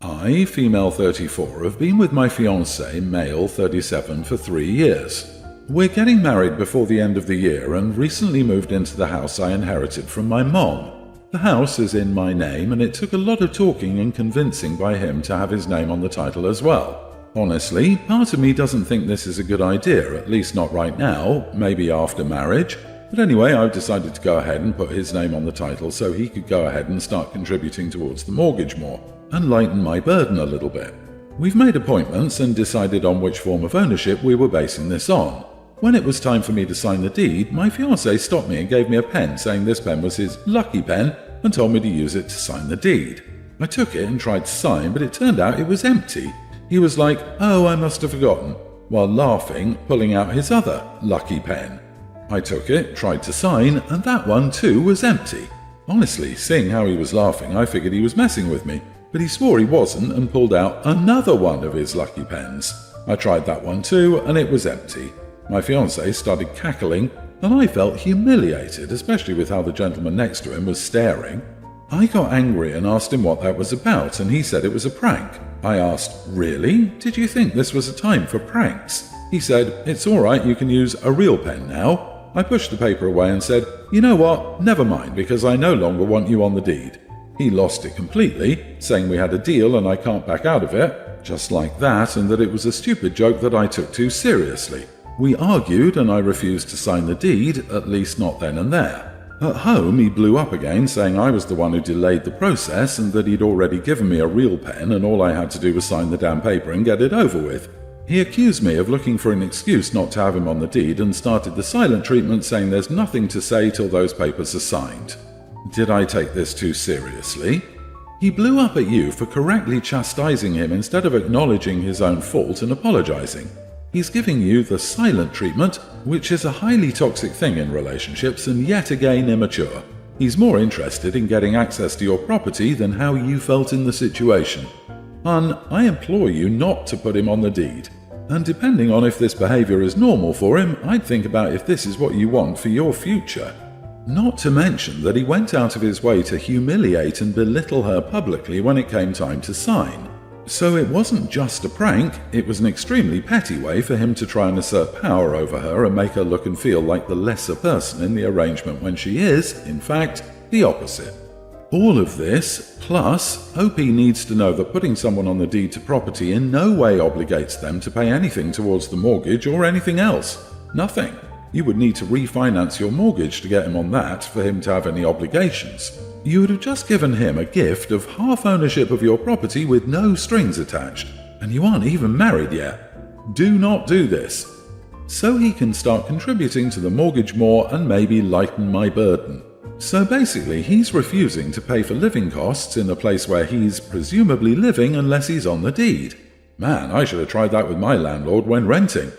I, female 34, have been with my fiancé, male 37, for 3 years. We're getting married before the end of the year and recently moved into the house I inherited from my mom. The house is in my name and it took a lot of talking and convincing by him to have his name on the title as well. Honestly, part of me doesn't think this is a good idea, at least not right now, maybe after marriage. But anyway, I've decided to go ahead and put his name on the title so he could go ahead and start contributing towards the mortgage more and lighten my burden a little bit. We've made appointments and decided on which form of ownership we were basing this on. When it was time for me to sign the deed, my fiancé stopped me and gave me a pen saying this pen was his lucky pen and told me to use it to sign the deed. I took it and tried to sign, but it turned out it was empty. He was like, "Oh, I must have forgotten," while laughing, pulling out his other lucky pen. I took it, tried to sign, and that one too was empty. Honestly, seeing how he was laughing, I figured he was messing with me, but he swore he wasn't and pulled out another one of his lucky pens. I tried that one too, and it was empty. My fiancé started cackling, and I felt humiliated, especially with how the gentleman next to him was staring. I got angry and asked him what that was about, and he said it was a prank. I asked, "Really? Did you think this was a time for pranks?" He said, "It's alright, you can use a real pen now." I pushed the paper away and said, "You know what? Never mind, because I no longer want you on the deed." He lost it completely, saying we had a deal and I can't back out of it, just like that, and that it was a stupid joke that I took too seriously. We argued and I refused to sign the deed, at least not then and there. At home, he blew up again, saying I was the one who delayed the process and that he'd already given me a real pen and all I had to do was sign the damn paper and get it over with. He accused me of looking for an excuse not to have him on the deed and started the silent treatment, saying there's nothing to say till those papers are signed. Did I take this too seriously? He blew up at you for correctly chastising him instead of acknowledging his own fault and apologizing. He's giving you the silent treatment, which is a highly toxic thing in relationships and yet again immature. He's more interested in getting access to your property than how you felt in the situation. Hun, I implore you not to put him on the deed. And depending on if this behavior is normal for him, I'd think about if this is what you want for your future. Not to mention that he went out of his way to humiliate and belittle her publicly when it came time to sign. So it wasn't just a prank, it was an extremely petty way for him to try and assert power over her and make her look and feel like the lesser person in the arrangement when she is, in fact, the opposite. All of this, plus, OP needs to know that putting someone on the deed to property in no way obligates them to pay anything towards the mortgage or anything else. Nothing. You would need to refinance your mortgage to get him on that for him to have any obligations. You would have just given him a gift of half ownership of your property with no strings attached, and you aren't even married yet. Do not do this. So he can start contributing to the mortgage more and maybe lighten my burden. So basically, he's refusing to pay for living costs in the place where he's presumably living unless he's on the deed. Man, I should have tried that with my landlord when renting.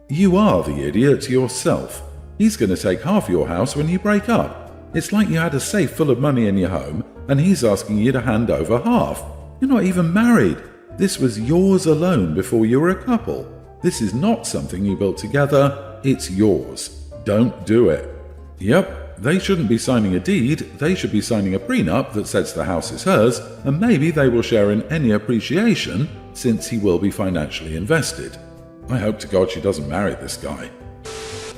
You are the idiot yourself. He's going to take half your house when you break up. It's like you had a safe full of money in your home and he's asking you to hand over half. You're not even married. This was yours alone before you were a couple. This is not something you built together. It's yours. Don't do it. Yep. They shouldn't be signing a deed, they should be signing a prenup that says the house is hers, and maybe they will share in any appreciation since he will be financially invested. I hope to God she doesn't marry this guy.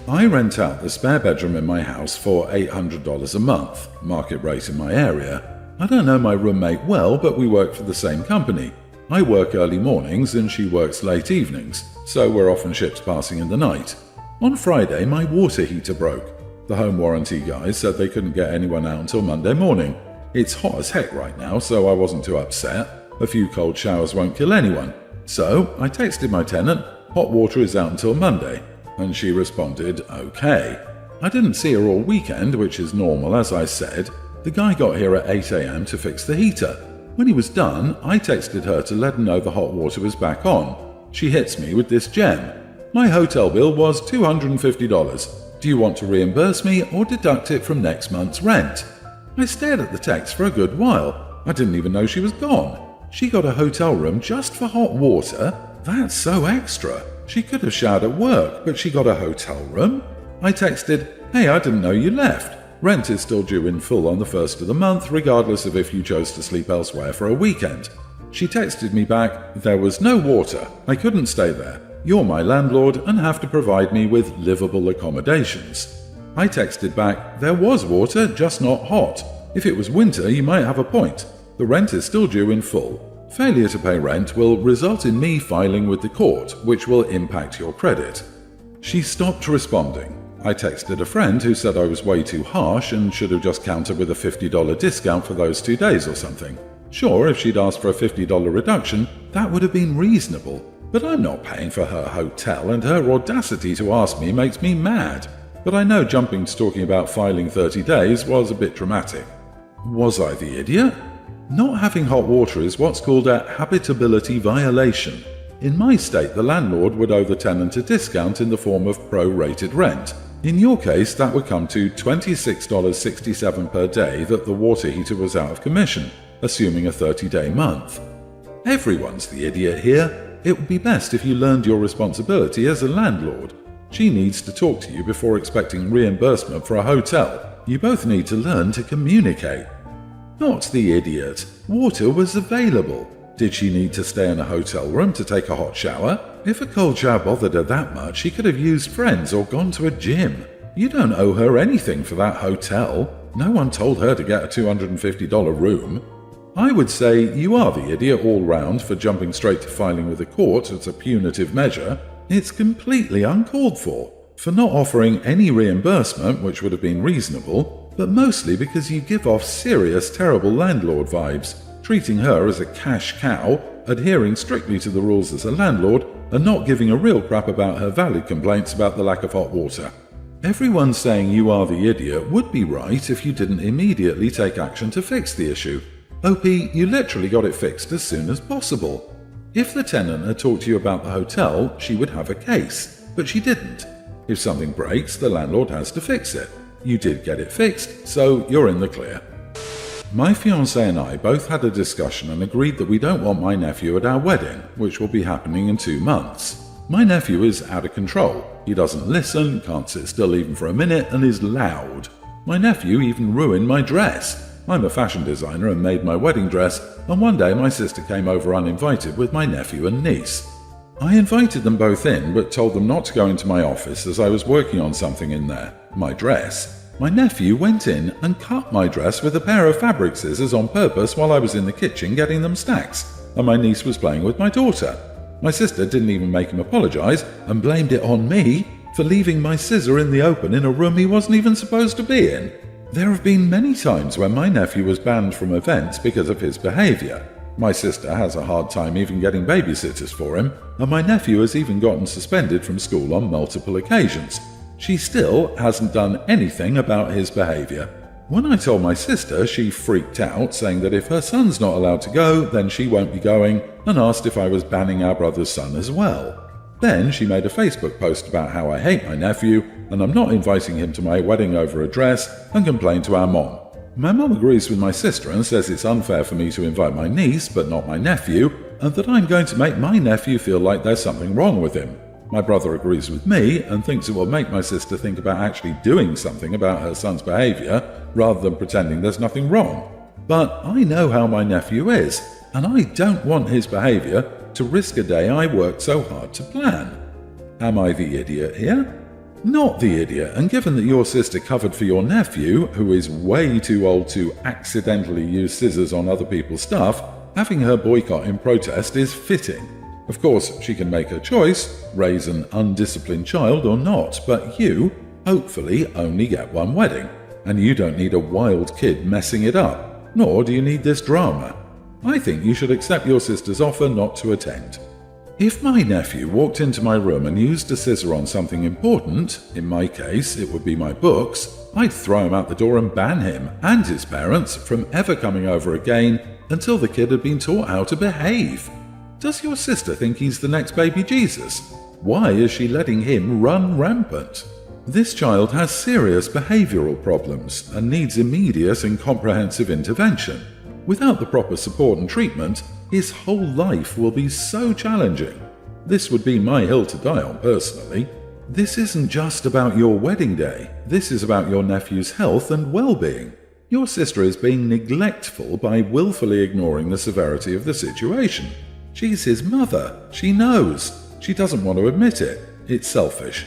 I rent out the spare bedroom in my house for $800 a month, market rate in my area. I don't know my roommate well, but we work for the same company. I work early mornings and she works late evenings, so we're often ships passing in the night. On Friday, my water heater broke. The home warranty guys said they couldn't get anyone out until Monday morning. It's hot as heck right now, so I wasn't too upset. A few cold showers won't kill anyone. So I texted my tenant, hot water is out until Monday, and she responded, okay. I didn't see her all weekend, which is normal as I said. The guy got here at 8 AM to fix the heater. When he was done, I texted her to let her know the hot water was back on. She hits me with this gem. My hotel bill was $250. Do you want to reimburse me or deduct it from next month's rent? I stared at the text for a good while. I didn't even know she was gone. She got a hotel room just for hot water? That's so extra. She could have showered at work, but she got a hotel room? I texted, hey, I didn't know you left. Rent is still due in full on the 1st of the month, regardless of if you chose to sleep elsewhere for a weekend. She texted me back, "There was no water. I couldn't stay there. You're my landlord and have to provide me with livable accommodations." I texted back, "There was water, just not hot. If it was winter, you might have a point. The rent is still due in full. Failure to pay rent will result in me filing with the court, which will impact your credit." She stopped responding. I texted a friend who said I was way too harsh and should have just countered with a $50 discount for those 2 days or something. Sure, if she'd asked for a $50 reduction, that would have been reasonable, but I'm not paying for her hotel, and her audacity to ask me makes me mad. But I know jumping to talking about filing 30 days was a bit dramatic. Was I the idiot? Not having hot water is what's called a habitability violation. In my state, the landlord would owe the tenant a discount in the form of prorated rent. In your case, that would come to $26.67 per day that the water heater was out of commission, assuming a 30-day month. Everyone's the idiot here. It would be best if you learned your responsibility as a landlord. She needs to talk to you before expecting reimbursement for a hotel. You both need to learn to communicate. Not the idiot. Water was available. Did she need to stay in a hotel room to take a hot shower? If a cold shower bothered her that much, she could have used friends or gone to a gym. You don't owe her anything for that hotel. No one told her to get a $250 room. I would say you are the idiot all round for jumping straight to filing with the court as a punitive measure. It's completely uncalled for not offering any reimbursement, which would have been reasonable, but mostly because you give off serious terrible landlord vibes, treating her as a cash cow, adhering strictly to the rules as a landlord, and not giving a real crap about her valid complaints about the lack of hot water. Everyone saying you are the idiot would be right if you didn't immediately take action to fix the issue. OP, you literally got it fixed as soon as possible. If the tenant had talked to you about the hotel, she would have a case, but she didn't. If something breaks, the landlord has to fix it. You did get it fixed, so you're in the clear. My fiancé and I both had a discussion and agreed that we don't want my nephew at our wedding, which will be happening in 2 months. My nephew is out of control. He doesn't listen, can't sit still even for a minute, and is loud. My nephew even ruined my dress. I'm a fashion designer and made my wedding dress, and one day my sister came over uninvited with my nephew and niece. I invited them both in, but told them not to go into my office as I was working on something in there, my dress. My nephew went in and cut my dress with a pair of fabric scissors on purpose while I was in the kitchen getting them stacks, and my niece was playing with my daughter. My sister didn't even make him apologize and blamed it on me for leaving my scissor in the open in a room he wasn't even supposed to be in. There have been many times when my nephew was banned from events because of his behavior. My sister has a hard time even getting babysitters for him, and my nephew has even gotten suspended from school on multiple occasions. She still hasn't done anything about his behavior. When I told my sister, she freaked out, saying that if her son's not allowed to go, then she won't be going, and asked if I was banning our brother's son as well. Then she made a Facebook post about how I hate my nephew, and I'm not inviting him to my wedding over a dress, and complained to our mom. My mom agrees with my sister and says it's unfair for me to invite my niece, but not my nephew, and that I'm going to make my nephew feel like there's something wrong with him. My brother agrees with me and thinks it will make my sister think about actually doing something about her son's behavior rather than pretending there's nothing wrong. But I know how my nephew is, and I don't want his behavior to risk a day I worked so hard to plan. Am I the idiot here? Not the idiot, and given that your sister covered for your nephew, who is way too old to accidentally use scissors on other people's stuff, having her boycott in protest is fitting. Of course, she can make her choice, raise an undisciplined child or not, but you, hopefully, only get one wedding, and you don't need a wild kid messing it up, nor do you need this drama. I think you should accept your sister's offer not to attend. If my nephew walked into my room and used a scissor on something important, in my case it would be my books, I'd throw him out the door and ban him and his parents from ever coming over again until the kid had been taught how to behave. Does your sister think he's the next baby Jesus? Why is she letting him run rampant? This child has serious behavioral problems and needs immediate and comprehensive intervention. Without the proper support and treatment, his whole life will be so challenging. This would be my hill to die on personally. This isn't just about your wedding day. This is about your nephew's health and well-being. Your sister is being neglectful by willfully ignoring the severity of the situation. She's his mother. She knows. She doesn't want to admit it. It's selfish.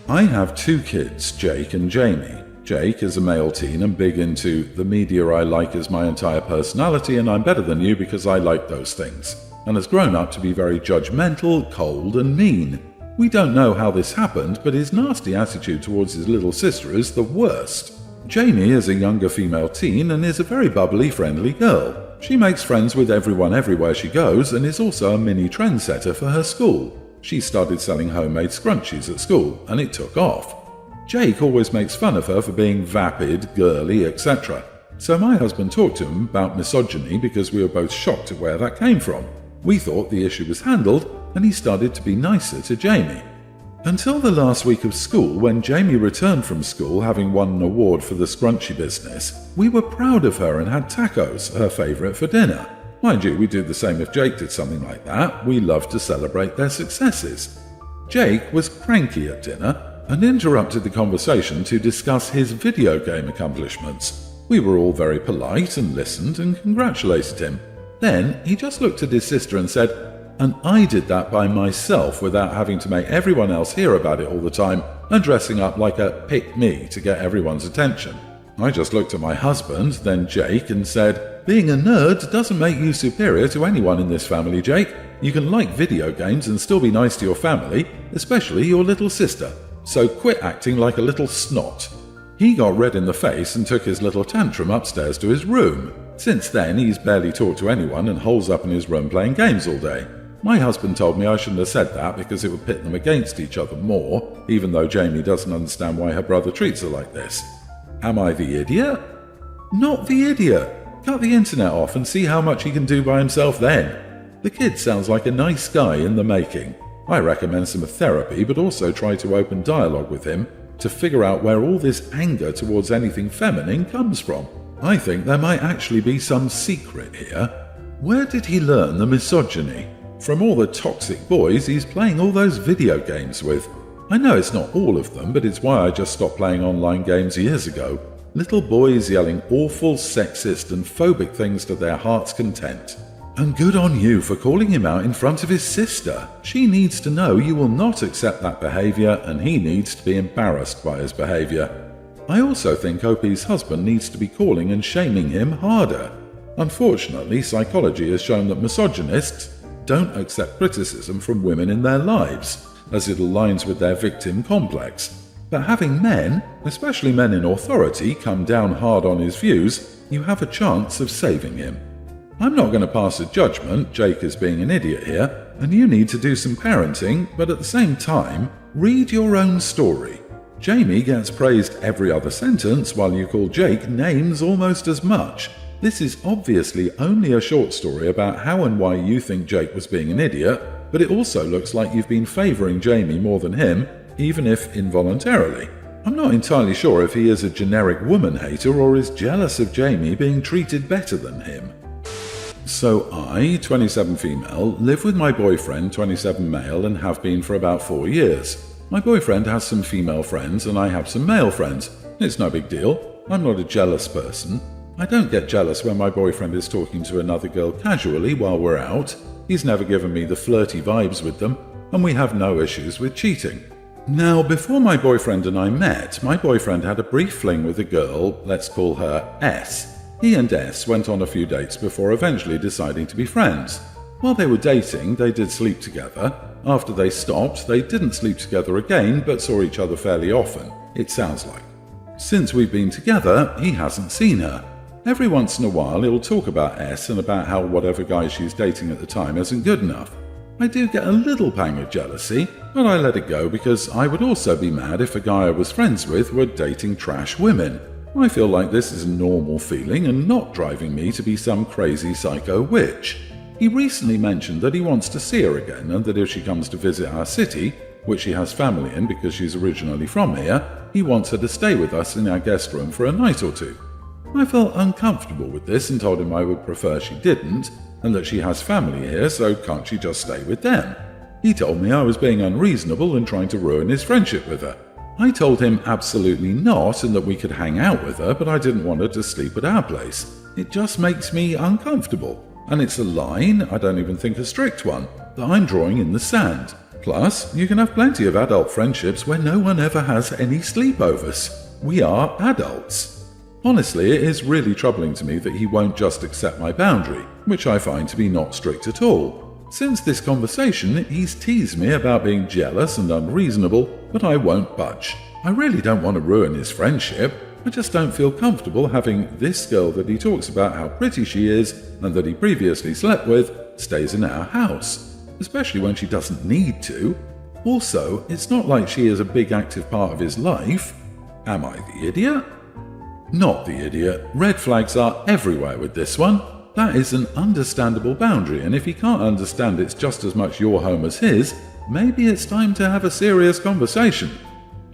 I have 2 kids, Jake and Jamie. Jake is a male teen and big into the media I like is my entire personality and I'm better than you because I like those things, and has grown up to be very judgmental, cold and mean. We don't know how this happened, but his nasty attitude towards his little sister is the worst. Jamie is a younger female teen and is a very bubbly, friendly girl. She makes friends with everyone everywhere she goes and is also a mini trendsetter for her school. She started selling homemade scrunchies at school and it took off. Jake always makes fun of her for being vapid, girly, etc. So my husband talked to him about misogyny because we were both shocked at where that came from. We thought the issue was handled and he started to be nicer to Jamie. Until the last week of school, when Jamie returned from school having won an award for the scrunchie business, we were proud of her and had tacos, her favourite, for dinner. Mind you, we do the same if Jake did something like that. We love to celebrate their successes. Jake was cranky at dinner and interrupted the conversation to discuss his video game accomplishments. We were all very polite and listened and congratulated him. Then he just looked at his sister and said, "And I did that by myself without having to make everyone else hear about it all the time and dressing up like a pick-me to get everyone's attention." I just looked at my husband, then Jake, and said, "Being a nerd doesn't make you superior to anyone in this family, Jake. You can like video games and still be nice to your family, especially your little sister. So quit acting like a little snot." He got red in the face and took his little tantrum upstairs to his room. Since then, he's barely talked to anyone and holes up in his room playing games all day. My husband told me I shouldn't have said that because it would pit them against each other more, even though Jamie doesn't understand why her brother treats her like this. Am I the idiot? Not the idiot. Cut the internet off and see how much he can do by himself then. The kid sounds like a nice guy in the making. I recommend some therapy, but also try to open dialogue with him to figure out where all this anger towards anything feminine comes from. I think there might actually be some secret here. Where did he learn the misogyny? From all the toxic boys he's playing all those video games with. I know it's not all of them, but it's why I just stopped playing online games years ago. Little boys yelling awful, sexist and phobic things to their heart's content. And good on you for calling him out in front of his sister. She needs to know you will not accept that behaviour and he needs to be embarrassed by his behaviour. I also think OP's husband needs to be calling and shaming him harder. Unfortunately, psychology has shown that misogynists don't accept criticism from women in their lives, as it aligns with their victim complex. But having men, especially men in authority, come down hard on his views, you have a chance of saving him. I'm not going to pass a judgment, Jake is being an idiot here, and you need to do some parenting, but at the same time, read your own story. Jamie gets praised every other sentence while you call Jake names almost as much. This is obviously only a short story about how and why you think Jake was being an idiot, but it also looks like you've been favouring Jamie more than him, even if involuntarily. I'm not entirely sure if he is a generic woman hater or is jealous of Jamie being treated better than him. So I, 27 female, live with my boyfriend, 27 male, and have been for about 4 years. My boyfriend has some female friends and I have some male friends. It's no big deal. I'm not a jealous person. I don't get jealous when my boyfriend is talking to another girl casually while we're out. He's never given me the flirty vibes with them, and we have no issues with cheating. Now, before my boyfriend and I met, my boyfriend had a brief fling with a girl, let's call her S. He and S went on a few dates before eventually deciding to be friends. While they were dating, they did sleep together. After they stopped, they didn't sleep together again, but saw each other fairly often, it sounds like. Since we've been together, he hasn't seen her. Every once in a while, he'll talk about S and about how whatever guy she's dating at the time isn't good enough. I do get a little pang of jealousy, but I let it go because I would also be mad if a guy I was friends with were dating trash women. I feel like this is a normal feeling and not driving me to be some crazy psycho witch. He recently mentioned that he wants to see her again and that if she comes to visit our city, which she has family in because she's originally from here, he wants her to stay with us in our guest room for a night or two. I felt uncomfortable with this and told him I would prefer she didn't, and that she has family here, so can't she just stay with them? He told me I was being unreasonable and trying to ruin his friendship with her. I told him absolutely not and that we could hang out with her, but I didn't want her to sleep at our place. It just makes me uncomfortable. And it's a line, I don't even think a strict one, that I'm drawing in the sand. Plus, you can have plenty of adult friendships where no one ever has any sleepovers. We are adults. Honestly, it is really troubling to me that he won't just accept my boundary, which I find to be not strict at all. Since this conversation, he's teased me about being jealous and unreasonable, but I won't budge. I really don't want to ruin his friendship. I just don't feel comfortable having this girl that he talks about how pretty she is and that he previously slept with stays in our house, especially when she doesn't need to. Also, it's not like she is a big active part of his life. Am I the idiot? Not the idiot. Red flags are everywhere with this one. That is an understandable boundary, and if he can't understand it's just as much your home as his, maybe it's time to have a serious conversation.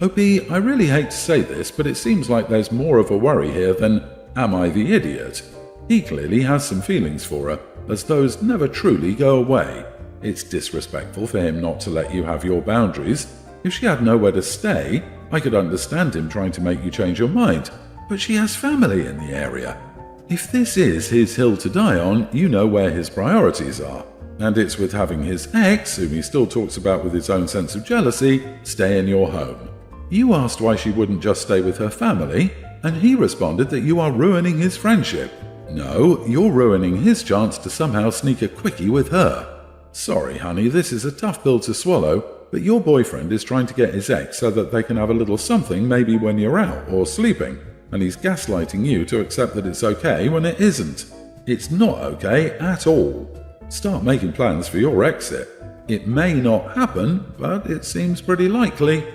OP, I really hate to say this, but it seems like there's more of a worry here than, am I the idiot? He clearly has some feelings for her, as those never truly go away. It's disrespectful for him not to let you have your boundaries. If she had nowhere to stay, I could understand him trying to make you change your mind, but she has family in the area. If this is his hill to die on, you know where his priorities are. And it's with having his ex, whom he still talks about with his own sense of jealousy, stay in your home. You asked why she wouldn't just stay with her family, and he responded that you are ruining his friendship. No, you're ruining his chance to somehow sneak a quickie with her. Sorry, honey, this is a tough pill to swallow, but your boyfriend is trying to get his ex so that they can have a little something maybe when you're out or sleeping. And he's gaslighting you to accept that it's okay when it isn't. It's not okay at all. Start making plans for your exit. It may not happen, but it seems pretty likely.